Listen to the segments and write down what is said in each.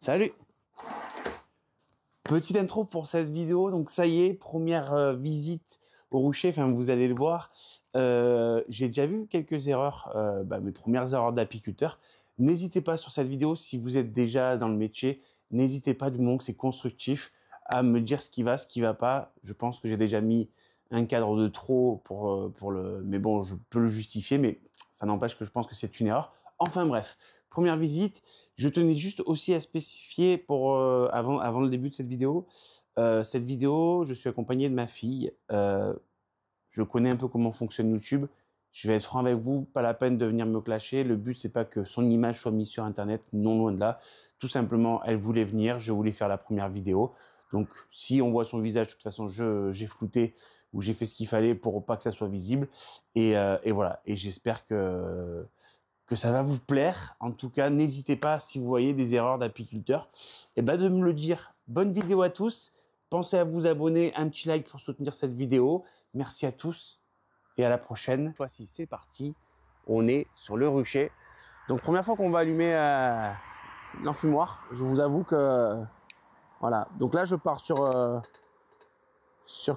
Salut! Petite intro pour cette vidéo. Donc ça y est, première visite au rucher. Enfin, vous allez le voir. J'ai déjà vu quelques erreurs, mes premières erreurs d'apiculteur. N'hésitez pas sur cette vidéo, si vous êtes déjà dans le métier, n'hésitez pas, du moment que c'est constructif, à me dire ce qui va pas. Je pense que j'ai déjà mis un cadre de trop pour le... Mais bon, je peux le justifier, mais ça n'empêche que je pense que c'est une erreur. Enfin bref, première visite. Je tenais juste aussi à spécifier avant le début de cette vidéo. Je suis accompagné de ma fille. Je connais un peu comment fonctionne YouTube. Je vais être franc avec vous, pas la peine de venir me clasher. Le but, c'est pas que son image soit mise sur Internet, non, loin de là. Tout simplement, elle voulait venir, je voulais faire la première vidéo. Donc, si on voit son visage, de toute façon, j'ai flouté ou j'ai fait ce qu'il fallait pour pas que ça soit visible. Et voilà. Et j'espère que ça va vous plaire. En tout cas, n'hésitez pas, si vous voyez des erreurs d'apiculteurs, de me le dire. Bonne vidéo à tous. Pensez à vous abonner, un petit like pour soutenir cette vidéo. Merci à tous et à la prochaine. Voici, c'est parti. On est sur le rucher. Donc, première fois qu'on va allumer l'enfumoir. Je vous avoue que... Voilà. Donc là, je pars sur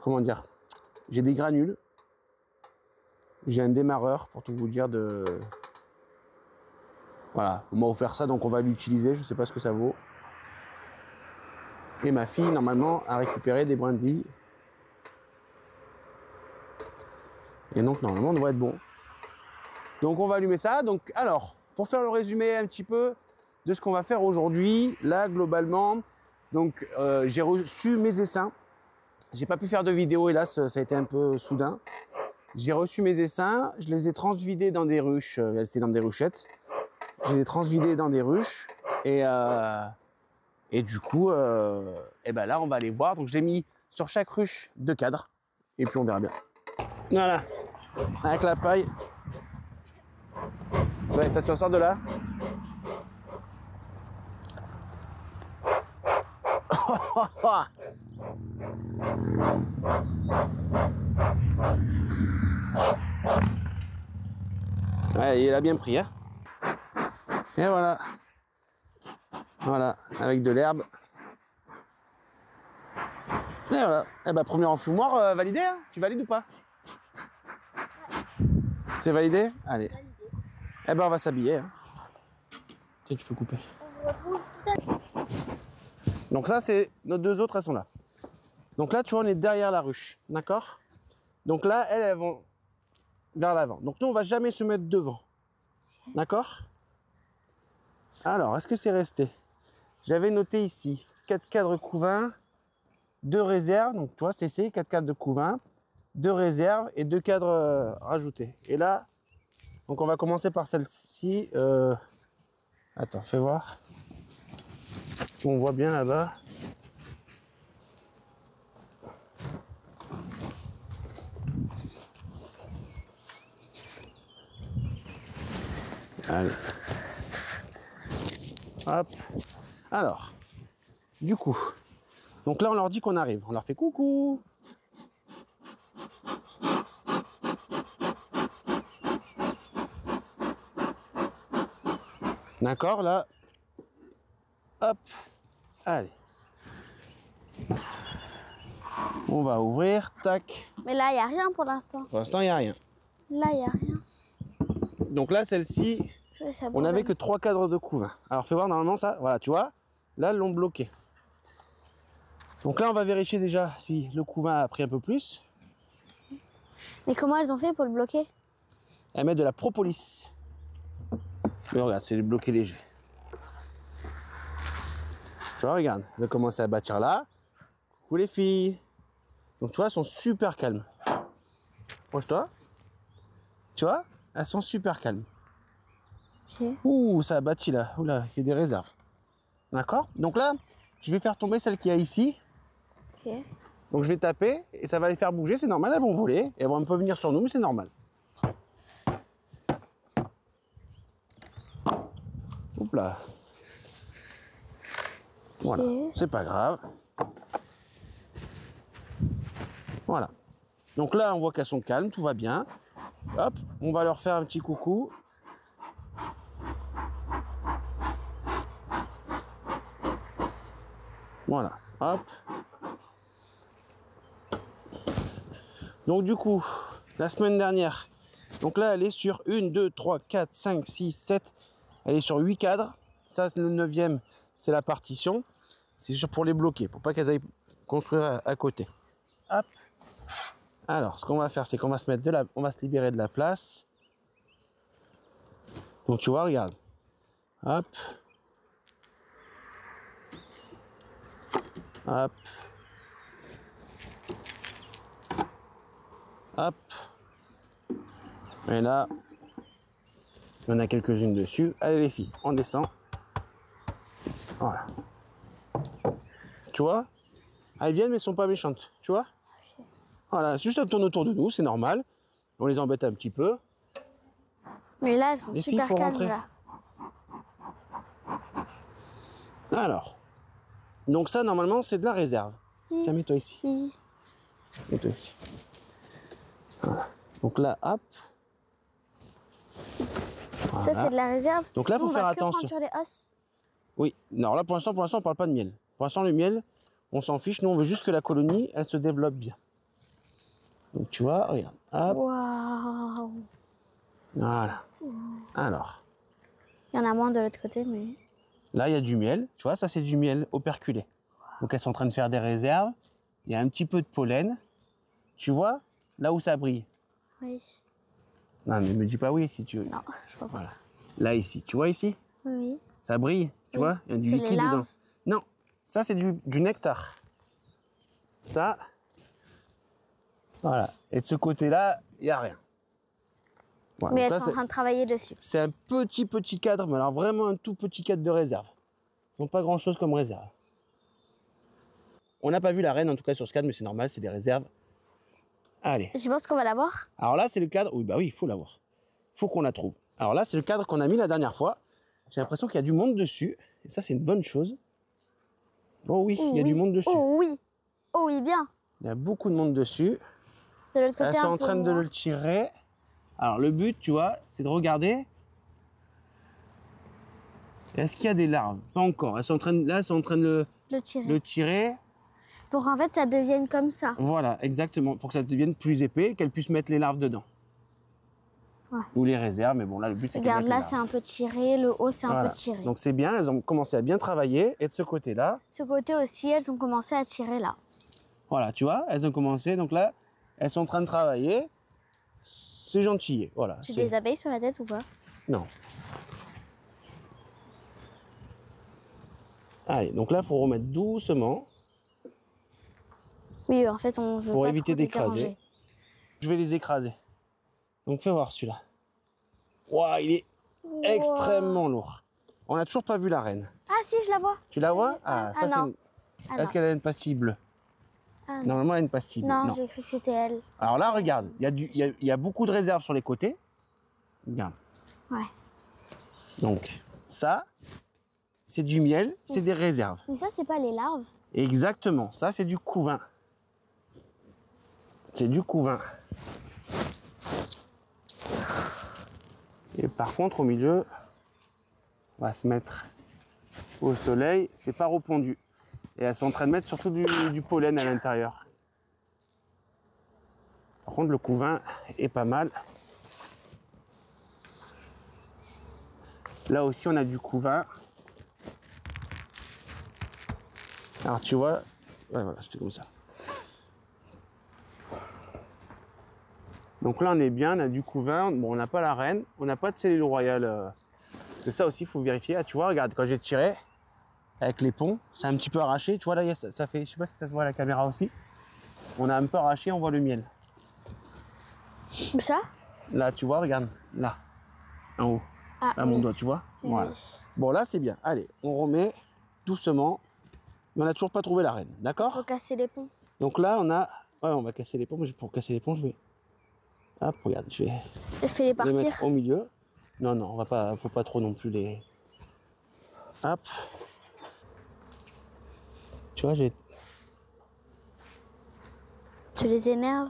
comment dire. J'ai des granules. J'ai un démarreur, pour tout vous dire, de... Voilà, on m'a offert ça, donc on va l'utiliser. Je ne sais pas ce que ça vaut. Et ma fille, normalement, a récupéré des brindilles. Et donc, normalement, on devrait être bon. Donc, on va allumer ça. Donc, alors, pour faire le résumé un petit peu de ce qu'on va faire aujourd'hui, là, globalement, donc, j'ai reçu mes essaims. J'ai pas pu faire de vidéo, hélas, ça a été un peu soudain. J'ai reçu mes essaims, je les ai transvidés dans des ruches. C'était dans des ruchettes. Je les transvidés dans des ruches. Et du coup, là, on va aller voir. Donc, je l'ai mis sur chaque ruche 2 cadres. Et puis, on verra bien. Voilà. Avec la paille. Ouais, attention, sors de là. Ouais, il a bien pris, hein. Et voilà. Voilà, avec de l'herbe. Et voilà. Premier enfumoir validé, hein. Tu valides ou pas? C'est validé? Allez. On va s'habiller, hein. Tiens, tu peux couper. On se retrouve tout à l'heure. Donc ça, c'est nos 2 autres, elles sont là. Donc là, tu vois, on est derrière la ruche, d'accord? Donc là, elles vont vers l'avant. Donc nous, on va jamais se mettre devant. D'accord? Alors, est-ce que c'est resté? J'avais noté ici 4 cadres couvains, 2 réserves. Donc, tu vois, c'est 4 cadres de couvains, 2 réserves et 2 cadres rajoutés. Et là, donc on va commencer par celle-ci. Attends, fais voir. Est-ce qu'on voit bien là-bas? Allez. Hop. Alors, du coup, donc là, on leur dit qu'on arrive. On leur fait coucou. D'accord, là. Hop. Allez. On va ouvrir. Tac. Mais là, il n'y a rien pour l'instant. Pour l'instant, il n'y a rien. Là, il n'y a rien. Donc là, celle-ci, on n'avait que 3 cadres de couvain. Alors, fais voir, normalement, ça, voilà, tu vois, là, ils l'ont bloqué. Donc là, on va vérifier déjà si le couvain a pris un peu plus. Mais comment elles ont fait pour le bloquer? Elles mettent de la propolis. Mais regarde, c'est le bloqué léger. Tu vois, regarde, elles commencent à bâtir là. Coucou les filles. Donc, tu vois, elles sont super calmes. Proche-toi. Tu vois, elles sont super calmes. Okay. Ouh, ça a bâti là. Oula, il y a des réserves. D'accord? Donc là, je vais faire tomber celle qu'il y a ici. Ok. Donc je vais taper et ça va les faire bouger, c'est normal, elles vont voler. Et elles vont un peu venir sur nous, mais c'est normal. Oups là. Voilà, c'est pas grave. Voilà. Donc là, on voit qu'elles sont calmes, tout va bien. Hop, on va leur faire un petit coucou. Voilà, hop. Donc du coup, la semaine dernière, donc là elle est sur 1, 2, 3, 4, 5, 6, 7, elle est sur 8 cadres. Ça, le 9e, c'est la partition. C'est juste pour les bloquer, pour pas qu'elles aillent construire à côté. Hop. Alors, ce qu'on va faire, c'est qu'on va se mettre on va se libérer de la place. Donc tu vois, regarde. Hop. Hop. Hop. Et là, il y en a quelques-unes dessus. Allez les filles, on descend. Voilà. Tu vois? Elles viennent mais elles sont pas méchantes. Tu vois? Voilà, juste elles tournent autour de nous, c'est normal. On les embête un petit peu. Mais là, elles sont Les filles, super faut calmes rentrer. là. Alors, donc ça normalement c'est de la réserve. Oui. Tiens, mets-toi ici. Oui. Mets-toi ici. Voilà. Donc là, hop. Voilà. Ça, c'est de la réserve. Donc là, faut Nous, on faire va que attention. prendre sur les os. Oui, non, là pour l'instant, on parle pas de miel. Pour l'instant, le miel, on s'en fiche. Nous, on veut juste que la colonie, elle se développe bien. Donc tu vois, regarde. Hop. Waouh. Voilà. Alors, Il y en a moins de l'autre côté, mais. là, il y a du miel. Tu vois, ça, c'est du miel operculé. Donc elles sont en train de faire des réserves. Il y a un petit peu de pollen. Tu vois, là où ça brille. Oui. Non, mais me dis pas oui si tu veux. Non, je vois pas. Voilà. Là, ici. Tu vois ici? Oui. Ça brille, tu Oui. vois? Il y a du C'est les liquide larves. dedans. Non, ça c'est du nectar. Ça, voilà. Et de ce côté-là, il n'y a rien. Voilà. Mais Donc elles là, sont en train de travailler dessus. c'est un petit cadre, mais alors vraiment un tout petit cadre de réserve. Ils n'ont pas grand-chose comme réserve. On n'a pas vu la reine en tout cas sur ce cadre, mais c'est normal, c'est des réserves. Allez. Je pense qu'on va la voir. Alors là, c'est le cadre. Oui, bah oui, il faut l'avoir. Il faut qu'on la trouve. Alors là, c'est le cadre qu'on a mis la dernière fois. J'ai l'impression qu'il y a du monde dessus. Et ça, c'est une bonne chose. Oh oui, il y a du monde dessus. Oh oui. Oh oui, bien. Il y a beaucoup de monde dessus. De l'autre côté, Elles sont un en peu train de moins. le tirer. Alors le but, tu vois, c'est de regarder. Est-ce qu'il y a des larves? Pas encore. Elles sont en train de, là, elles sont en train de Le tirer. le tirer. Pour qu'en fait, ça devienne comme ça. Voilà, exactement. Pour que ça devienne plus épais, qu'elles puissent mettre les larves dedans. Ouais. Ou les réserves, mais bon, là, le but, c'est qu'elles Regarde, mettent les là, larves. c'est un peu tiré. Le haut, c'est un Voilà. peu tiré. Donc c'est bien, elles ont commencé à bien travailler. Et de ce côté-là, Ce côté aussi, elles ont commencé à tirer là. voilà, tu vois, elles ont commencé. Donc là, elles sont en train de travailler. C'est gentil, voilà. J'ai c'est- des abeilles sur la tête ou pas? Non. Allez, donc là, il faut remettre doucement Oui, en fait, on veut pour pas éviter trop les d'écraser. déranger. Je vais les écraser. Donc fais voir celui-là. Waouh, il est extrêmement lourd. On n'a toujours pas vu la reine. Ah si, je la vois. Tu la vois? Ah, Ah, ça c'est. non. une- Ah, Est-ce non. qu'elle a une pastille bleue? Ah, non. Normalement, elle a une pastille bleue. Non, Non. j'ai cru que c'était elle. Alors là, regarde, il y a beaucoup de réserves sur les côtés. Regarde. Ouais. Donc, ça, c'est du miel, c'est des réserves. Mais ça, c'est pas les larves. Exactement, ça, c'est du couvain. C'est du couvain. Et par contre, au milieu, on va se mettre au soleil, c'est pas repondu. Et elles sont en train de mettre surtout du pollen à l'intérieur. Par contre, le couvain est pas mal. Là aussi, on a du couvain. Alors, tu vois, ouais, voilà, c'était comme ça. Donc là, on est bien, on a du couvain. Bon, on n'a pas la reine, on n'a pas de cellule royale. Que ça aussi, il faut vérifier. Ah, tu vois, regarde, quand j'ai tiré avec les ponts, c'est un petit peu arraché. Tu vois, là, ça fait, je sais pas si ça se voit à la caméra aussi. On a un peu arraché, on voit le miel. Où ça? Là, tu vois, regarde, là, en haut. Ah, Là, oui. mon doigt, tu vois. Oui. Voilà. Bon, là, c'est bien. Allez, on remet doucement. Mais on n'a toujours pas trouvé la reine, d'accord? Faut casser les ponts. Donc là, on a... Ouais, on va casser les ponts. Mais pour casser les ponts, je vais... Hop, regarde, je vais Je fais les les partir. mettre au milieu. Non, non, on va pas... Faut pas trop non plus les... Hop. Tu vois, j'ai... Tu les énerves.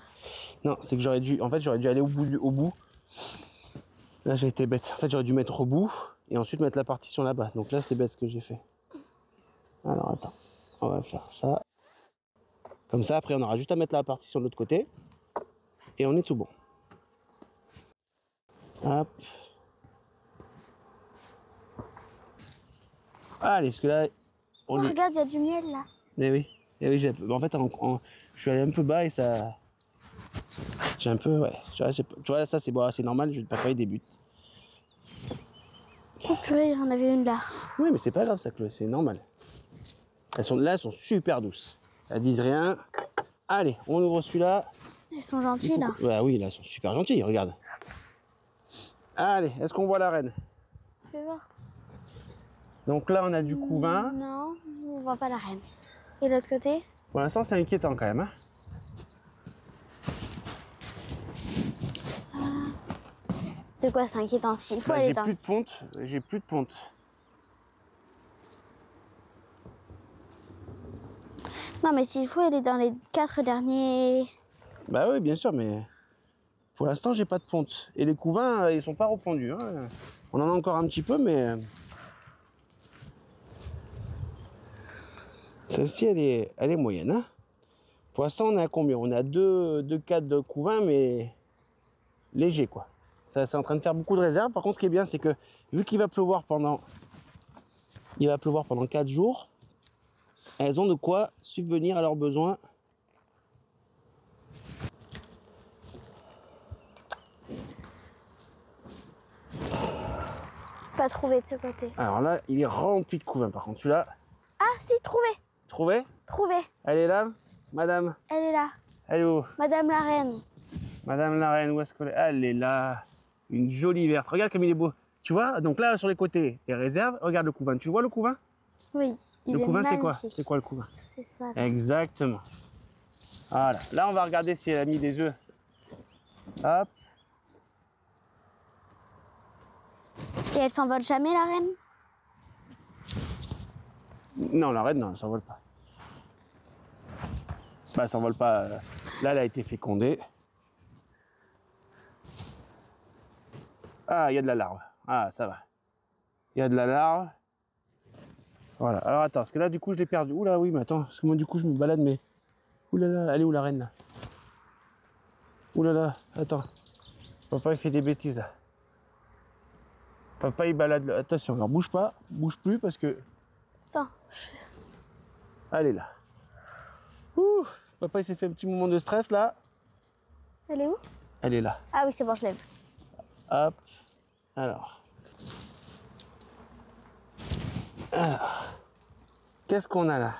Non, c'est que j'aurais dû... En fait, j'aurais dû aller au bout. Là, j'ai été bête. En fait, j'aurais dû mettre au bout et ensuite mettre la partition là-bas. Donc là, c'est bête ce que j'ai fait. Alors, attends. On va faire ça. Comme ça, après, on aura juste à mettre la partition de l'autre côté. Et on est tout bon. Hop. Allez, parce que là... Oh, regarde, il y a du miel là. Eh oui, en fait, je suis allé un peu bas et ça... J'ai un peu... Ouais, tu vois ça, c'est bon, c'est normal, je ne vais pas faire des buts. Oh purée, il y en avait une là. Oui, mais c'est pas grave, ça, Chloé, c'est normal. Elles sont super douces. Elles disent rien. Allez, on ouvre celui-là. Elles sont gentilles là. Bah oui, là, elles sont super gentilles, regarde. Allez, est-ce qu'on voit la reine? Fais voir. Donc là, on a du couvain. Non, on voit pas la reine. Et l'autre côté? Pour l'instant, c'est inquiétant quand même. Hein. De quoi c'est inquiétant? S'il faut aller j'ai dans... plus de ponte. J'ai plus de ponte. Non, mais s'il faut aller dans les 4 derniers... Bah oui, bien sûr, mais pour l'instant, j'ai pas de ponte. Et les couvains, ils sont pas repondus. Hein. On en a encore un petit peu, mais celle-ci, elle est moyenne. Hein. Pour l'instant, on est à combien? On a deux cadres de couvain, mais léger, quoi. Ça, c'est en train de faire beaucoup de réserves. Par contre, ce qui est bien, c'est que vu qu'il va pleuvoir pendant 4 jours, elles ont de quoi subvenir à leurs besoins. Pas trouvé de ce côté. Alors là, il est rempli de couvain. Par contre, celui-là... Ah, si, trouvé. Trouvé? Trouvé. Elle est là, madame? Elle est là. Elle est où? Madame la reine. Madame la reine, où est-ce qu'elle est? Elle est là. Une jolie verte. Regarde comme il est beau. Tu vois, donc là, sur les côtés, les réserves, regarde le couvain. Tu vois le couvain? Oui. Le couvain, c'est quoi? C'est quoi le couvain? C'est ça. Exactement. Voilà. Là, on va regarder si elle a mis des œufs. Hop. Et elle s'envole jamais, la reine? Non, la reine, non, elle s'envole pas. Bah, elle s'envole pas. Là, elle a été fécondée. Ah, il y a de la larve. Ah, ça va. Il y a de la larve. Voilà. Alors, attends, parce que là, du coup, je l'ai perdu. Oula, oui, mais attends, parce que moi, du coup, je me balade, mais... Oula, là, elle est où, la reine, là? Oula, là, attends. Papa, il fait des bêtises, là. Papa, il balade... Attention, alors, bouge pas. Bouge plus, parce que... Attends. Elle est là. Ouh, papa, il s'est fait un petit moment de stress, là. Elle est où? Elle est là. Ah oui, c'est bon, je l'aime. Hop. Alors. Qu'est-ce qu'on a là?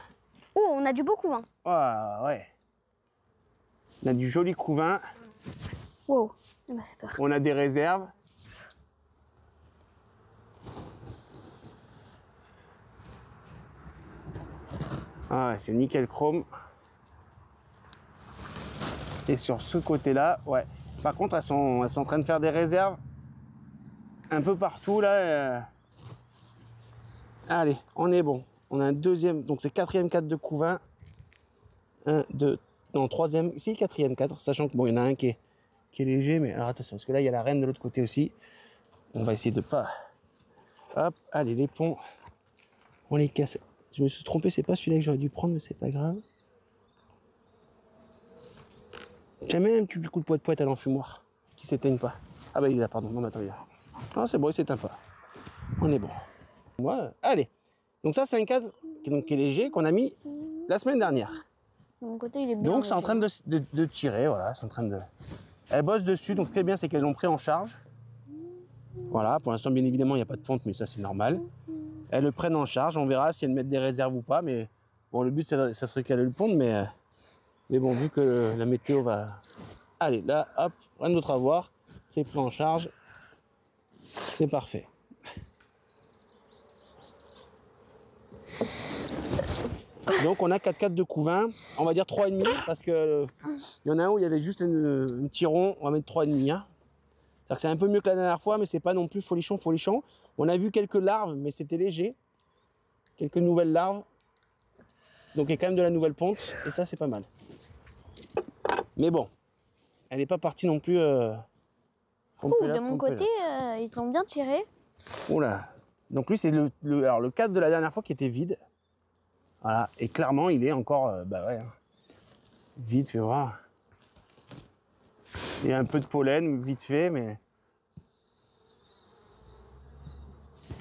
Oh, on a du beau couvain. Ah, ouais. On a du joli couvain. Wow, ça m'a fait peur. On a des réserves. Ah ouais, c'est nickel chrome. Et sur ce côté-là, ouais. Par contre, elles sont en train de faire des réserves un peu partout là. Allez, on est bon. On a un deuxième, donc c'est quatrième cadre de couvain. 1, 2, non, troisième, si, quatrième cadre, sachant que bon, il y en a un qui est léger, mais alors attention, parce que là, il y a la reine de l'autre côté aussi. On va essayer de pas. Hop, allez, les ponts, on les casse. Je me suis trompé, c'est pas celui-là que j'aurais dû prendre, mais c'est pas grave. Jamais un petit coup de poète à l'enfumoir qui s'éteigne pas. Ah bah il est là, pardon, non, mais attends, il est là. Ah, c'est bon, il s'éteint pas. On est bon. Voilà, allez. Donc ça, c'est un cadre qui est léger, qu'on a mis la semaine dernière. De mon côté, il est bien. Donc c'est en train de tirer, voilà, c'est en train de... Elle bosse dessus, donc très bien, c'est qu'elles l'ont pris en charge. Voilà, pour l'instant, bien évidemment, il n'y a pas de ponte, mais ça, c'est normal. Elles le prennent en charge, on verra si elles mettent des réserves ou pas, mais bon, le but, ça serait qu'elles le pondent, mais bon, vu que la météo va... Allez, là, hop, rien d'autre à voir, c'est pris en charge, c'est parfait. Donc on a 4 cadres de couvain, on va dire 3,5 parce que il y en a un où il y avait juste un petit rond, on va mettre 3,5. Hein. C'est-à-dire que c'est un peu mieux que la dernière fois, mais c'est pas non plus folichon. On a vu quelques larves, mais c'était léger. Quelques nouvelles larves. Donc il y a quand même de la nouvelle ponte, et ça c'est pas mal. Mais bon, elle n'est pas partie non plus. De mon côté, ils ont bien tiré. Oula. Donc lui c'est le cadre de la dernière fois qui était vide. Voilà, et clairement, il est encore, bah ouais, hein. Vite, fais voir. Il y a un peu de pollen, vite fait, mais...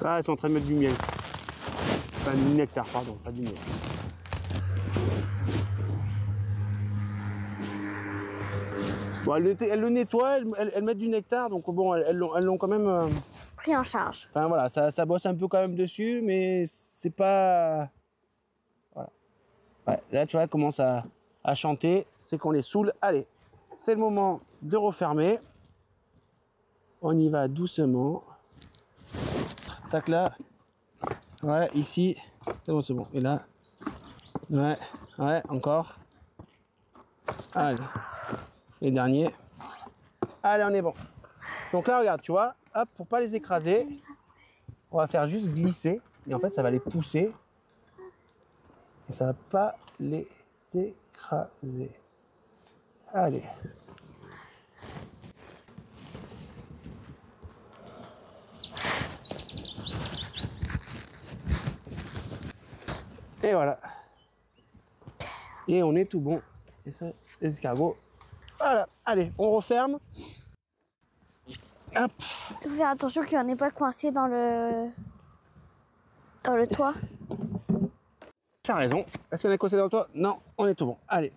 Ah, ils sont en train de mettre du miel. Enfin, du nectar, pardon, pas du miel. Bon, elle le nettoie, elle met du nectar, donc bon, elles l'ont quand même... Pris en charge. Enfin voilà, ça bosse un peu quand même dessus, mais c'est pas... Voilà. Ouais, là, tu vois, elle commence à chanter, c'est qu'on les saoule. Allez, c'est le moment de refermer. On y va doucement. Tac là. Ouais, ici. C'est bon, c'est bon. Et là. Ouais, ouais, encore. Allez. Les derniers. Allez, on est bon. Donc là, regarde, tu vois, hop, pour pas les écraser, on va faire juste glisser. Et en fait, ça va les pousser. Et ça va pas les écraser. Allez. Et voilà. Et on est tout bon. Et ça, les escargots. Voilà. Allez, on referme. Hop. Il faut faire attention qu'il n'y en ait pas coincé dans le toit. Tu as raison. Est-ce qu'on est coincé dans le toit? Non, on est tout bon. Allez.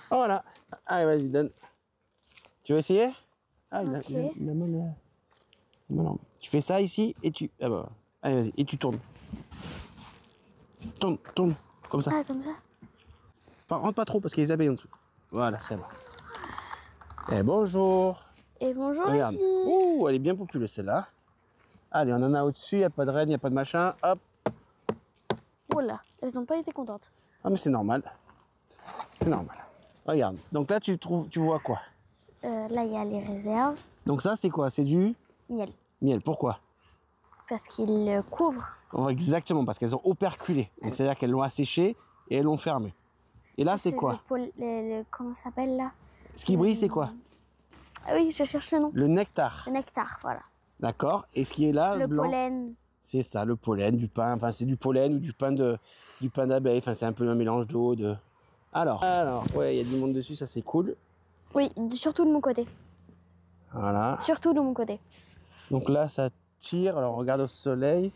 Voilà. Allez, vas-y, donne. Tu veux essayer? Ah, Ok. il a mal. Non. Tu fais ça ici et tu... Ah bah, allez, vas-y. Et tu tournes. Tourne. Comme ça. Ah, comme ça. Enfin, rentre pas trop parce qu'il y a les abeilles en dessous. Voilà, c'est bon. Et bonjour. Et bonjour Regarde. les filles. Ouh, elle est bien populeuse celle-là. Allez, on en a au-dessus, il n'y a pas de reine, il n'y a pas de machin. Hop. Oula, elles n'ont pas été contentes. Ah, mais c'est normal. C'est normal. Regarde. Donc là, tu vois quoi? Là, il y a les réserves. Donc ça, c'est quoi? C'est du Miel. miel. Pourquoi? Parce qu'ils le couvrent. Oh, exactement, parce qu'elles ont operculé. Donc c'est-à-dire qu'elles l'ont asséché et elles l'ont fermé. Et là, c'est quoi? Comment ça s'appelle là? Ce qui brille, c'est quoi? Ah oui, je cherche le nom. Le nectar. Le nectar, voilà. D'accord. Et ce qui est là, Le blanc, pollen. c'est ça, le pollen, du pain. Enfin, c'est du pollen ou du pain d'abeille. Enfin, c'est un peu un mélange d'eau, de... Alors, ouais, il y a du monde dessus, ça c'est cool. Oui, surtout de mon côté. Voilà. Surtout de mon côté. Donc là, ça tire. Alors, regarde au soleil.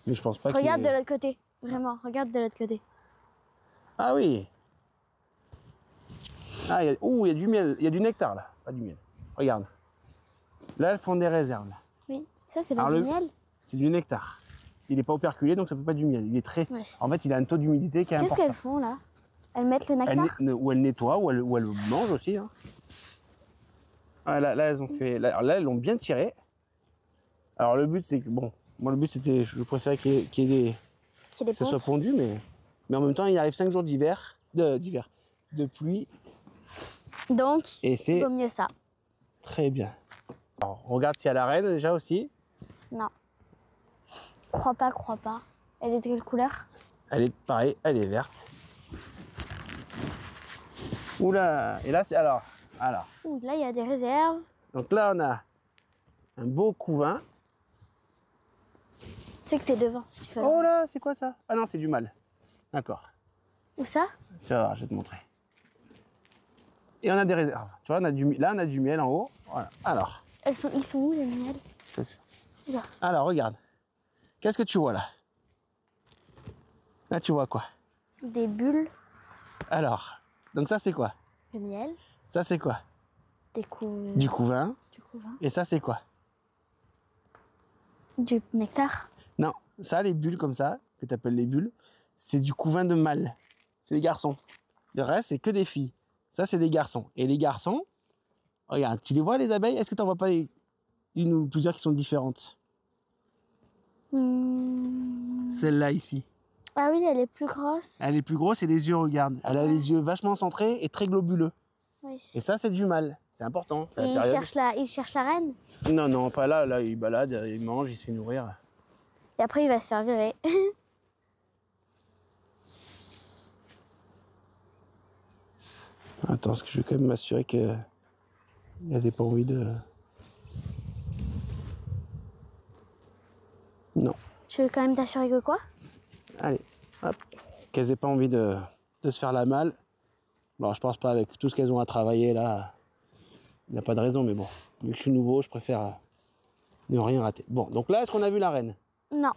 Mais je pense pas qu'il Regarde y de ait... l'autre côté. Vraiment, regarde de l'autre côté. Ah oui. Ah, il y a du miel. Il y a du nectar, là. Pas du miel. Regarde. Là, elles font des réserves. Là. Oui, ça c'est pas Alors, du miel. C'est du nectar. Il n'est pas operculé, donc ça peut pas être du miel. Il est très... Ouais. En fait, il a un taux d'humidité qui est Qu'est-ce important. qu'elles font là? Elles mettent le nectar? Ou elle nettoie, ou elle mange aussi. Hein. Ah, là, elles ont fait... Là, elles l'ont bien tiré. Alors, le but, c'est que... Bon, moi, le but, c'était... Je préférais qu'il y ait des... Que ça soit fondu, mais en même temps, il arrive 5 jours de pluie. Donc, Et c'est vaut mieux ça. très bien. Alors, regarde s'il y a la reine déjà aussi. Non. Crois pas. Elle est de quelle couleur? Elle est pareil, elle est verte. Oula, et là c'est alors. Ouh, là il y a des réserves. Donc là on a un beau couvain. Tu sais que t'es devant si tu fais. Oh là, c'est quoi ça? Ah non, c'est du mâle. D'accord. Où ça? Tu vas voir, je vais te montrer. Et on a des réserves. Tu vois, là on a du miel en haut. Voilà. Alors. Ils sont où les miels? C'est sûr. Là. Alors regarde. Qu'est-ce que tu vois là? Là tu vois quoi? Des bulles. Alors. Donc ça c'est quoi? Le miel. Ça c'est quoi? Du couvain. Du couvain. Et ça c'est quoi? Du nectar. Non, ça, les bulles comme ça, que tu appelles les bulles, c'est du couvain de mâles. C'est des garçons. Le reste, c'est que des filles. Ça, c'est des garçons. Et les garçons, regarde, tu les vois les abeilles? Est-ce que tu n'en vois pas une ou plusieurs qui sont différentes? Celle-là ici. Ah oui, elle est plus grosse. Elle est plus grosse et les yeux, regarde. Elle a les yeux vachement centrés et très globuleux. Oui. Et ça, c'est du mâle. C'est important. Et il cherche la reine. Non, pas là. Là, il balade, il mange, il se fait nourrir. Et après, il va se faire virer. Attends, parce que je vais quand même m'assurer qu'elles n'aient pas envie de... Tu veux quand même t'assurer que quoi? Allez, hop. Qu'elles aient pas envie de se faire la malle. Bon, je pense pas avec tout ce qu'elles ont à travailler là. Il n'y a pas de raison, mais bon. Vu que je suis nouveau, je préfère ne rien rater. Bon, donc là, est-ce qu'on a vu la reine? Non.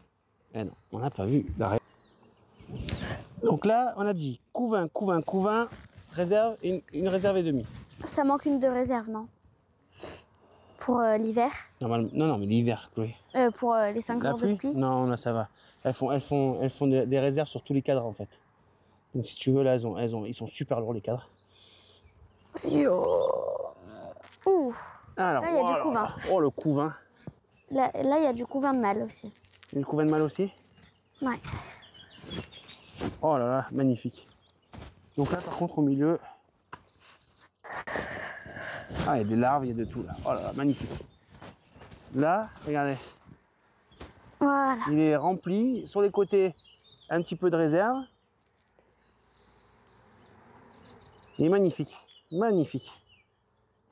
Eh non, on n'a pas vu la reine. Donc là, on a dit couvain, couvain, couvain, réserve, une réserve et demie. Ça manque une de réserve, non? Pour l'hiver? Normalement, non, mais l'hiver, Chloé. Pour les 5 jours de pluie? Non, là, ça va. Elles font des réserves sur tous les cadres, en fait. Donc, si tu veux, là, ils sont super lourds, les cadres. Ouh. Alors, là, il y a du couvain. Oh, le couvain. Là, il y a du couvain de mâle aussi. Et le couvain de mâle aussi? Ouais. Oh là là, magnifique. Donc là, par contre, au milieu... Ah, il y a des larves, il y a de tout, là. Oh là là, magnifique. Là, regardez. Voilà. Il est rempli. Sur les côtés, un petit peu de réserve. Il est magnifique. Magnifique.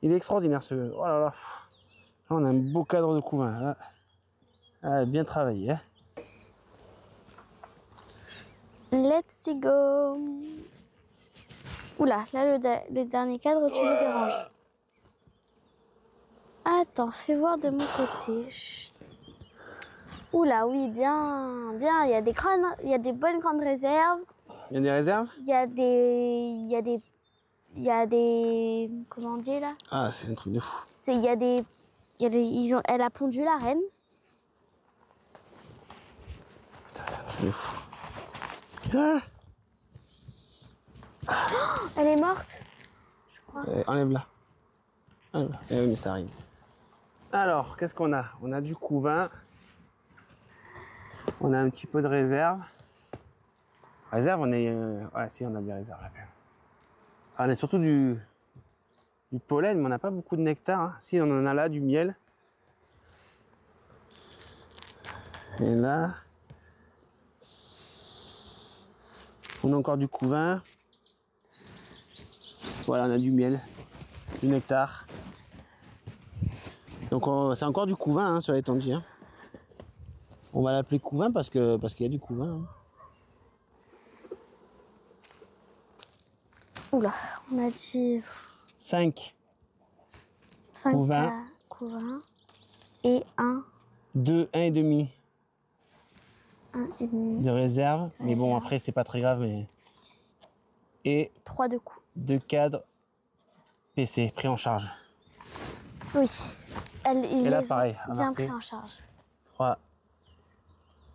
Il est extraordinaire, ce... Oh là là. Là, on a un beau cadre de couvain, là. Ah, bien travaillé, hein. Let's go. Oula, là, le dernier cadre, tu le déranges. Attends, fais voir de mon côté. Chut. Oula, oui, bien, bien. Il y a des grandes, il y a des bonnes grandes réserves. Il y a des réserves? Il y a des, comment on dit là? Ah, c'est un truc de fou. Elle a pondu la reine. Putain, c'est un truc de fou. Ah, Elle est morte. enlève-la. Enlève-la. Eh oui, mais ça arrive. Alors, qu'est-ce qu'on a? On a du couvain. On a un petit peu de réserve. Réserve, on est... Ouais, si, on a des réserves là. On a surtout du pollen, mais on n'a pas beaucoup de nectar. Hein. Si, on en a là, du miel. Et là... On a encore du couvain. Voilà, on a du miel, du nectar. Donc c'est encore du couvain hein, sur l'étendue. Hein. On va l'appeler couvain parce qu'il y a du couvain. Hein. Oula, on a dit 5 couvains et 2, 1 et demi 1,5 de réserve. Mais bon, après, c'est pas très grave. Mais... Et 3 de coups. 2 cadres PC pris en charge. Oui. Et là, pareil. Bien pris en charge. 3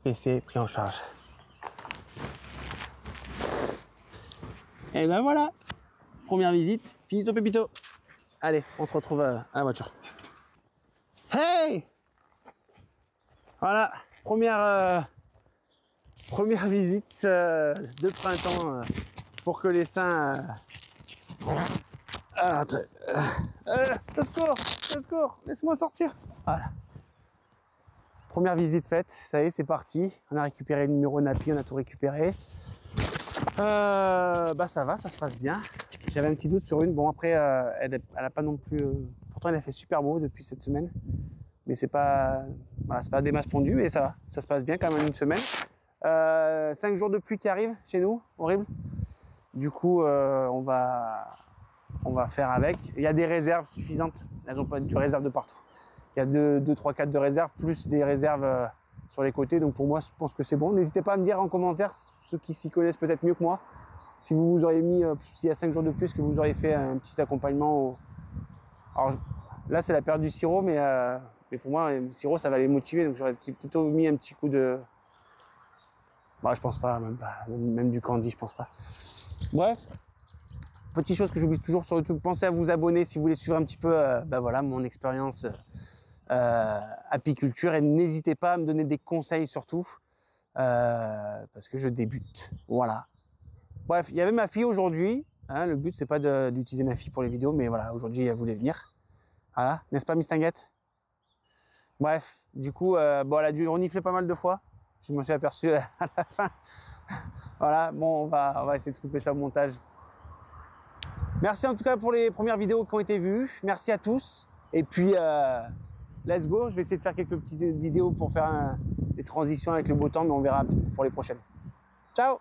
PC pris en charge. Et ben voilà. Première visite. Finito pépito. Allez, on se retrouve à la voiture. Hey! Voilà. Première visite de printemps pour que les seins... au secours, laisse-moi sortir. Voilà. Première visite faite, ça y est, c'est parti. On a récupéré le numéro NAPI, on a tout récupéré. Bah ça va, ça se passe bien. J'avais un petit doute sur une. Bon après, elle a pas non plus. Pourtant, elle a fait super beau depuis cette semaine. Mais c'est pas, voilà, c'est pas des masses pondues, mais ça va. Ça se passe bien quand même une semaine. 5 jours de pluie qui arrivent chez nous, horrible. Du coup, on va faire avec. Il y a des réserves suffisantes. Elles n'ont pas de réserve de partout. Il y a 2, 3, 4 de réserves, plus des réserves sur les côtés. Donc pour moi, je pense que c'est bon. N'hésitez pas à me dire en commentaire, ceux qui s'y connaissent peut-être mieux que moi, si vous auriez mis, s'il y a 5 jours de plus, que vous auriez fait un petit accompagnement. Alors là, c'est la période du sirop, mais pour moi, le sirop, ça va les motiver. Donc j'aurais plutôt mis un petit coup de... Bah, je pense pas, même du candy, je pense pas. Bref, petite chose que j'oublie toujours sur YouTube, pensez à vous abonner si vous voulez suivre un petit peu voilà, mon expérience apiculture, et n'hésitez pas à me donner des conseils surtout parce que je débute. Voilà. Bref, il y avait ma fille aujourd'hui. Hein, le but c'est pas d'utiliser ma fille pour les vidéos, mais voilà, aujourd'hui elle voulait venir. Voilà, n'est-ce pas Miss Tinguette? Bref, du coup, bon, elle a dû renifler pas mal de fois. Je me suis aperçu à la fin. Voilà, bon, on va essayer de couper ça au montage. Merci en tout cas pour les premières vidéos qui ont été vues. Merci à tous. Et puis, let's go. Je vais essayer de faire quelques petites vidéos pour faire des transitions avec le beau temps, mais on verra peut-être pour les prochaines. Ciao!